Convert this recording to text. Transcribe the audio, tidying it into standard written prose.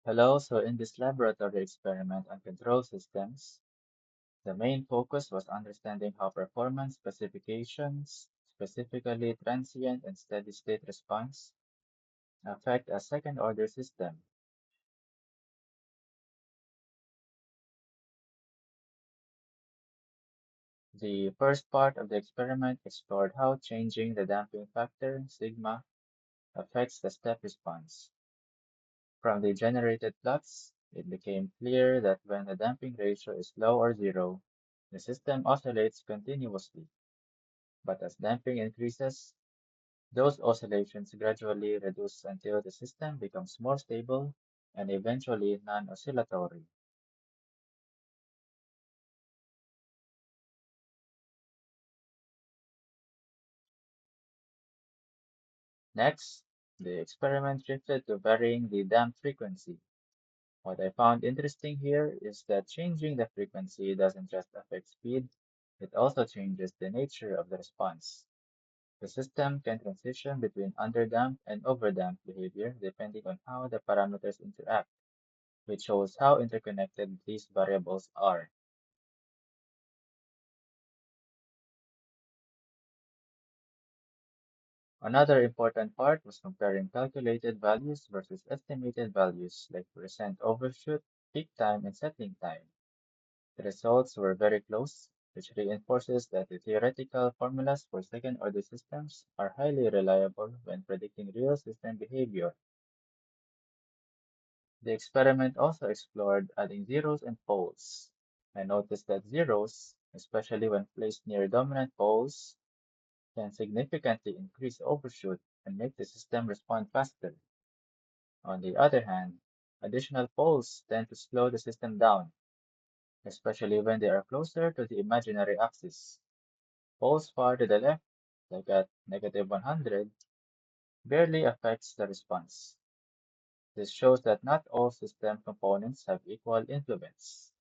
Hello, so in this laboratory experiment on control systems, the main focus was understanding how performance specifications, specifically transient and steady-state response, affect a second-order system. The first part of the experiment explored how changing the damping factor, sigma, affects the step response. From the generated plots, it became clear that when the damping ratio is low or zero, the system oscillates continuously, but as damping increases, those oscillations gradually reduce until the system becomes more stable and eventually non-oscillatory. Next, the experiment shifted to varying the damp frequency. What I found interesting here is that changing the frequency doesn't just affect speed, it also changes the nature of the response. The system can transition between underdamped and overdamped behavior depending on how the parameters interact, which shows how interconnected these variables are. Another important part was comparing calculated values versus estimated values like percent overshoot, peak time, and settling time. The results were very close, which reinforces that the theoretical formulas for second-order systems are highly reliable when predicting real system behavior. The experiment also explored adding zeros and poles. I noticed that zeros, especially when placed near dominant poles, can significantly increase overshoot and make the system respond faster. On the other hand, additional poles tend to slow the system down, especially when they are closer to the imaginary axis. Poles far to the left, like at -100, barely affects the response. This shows that not all system components have equal influence.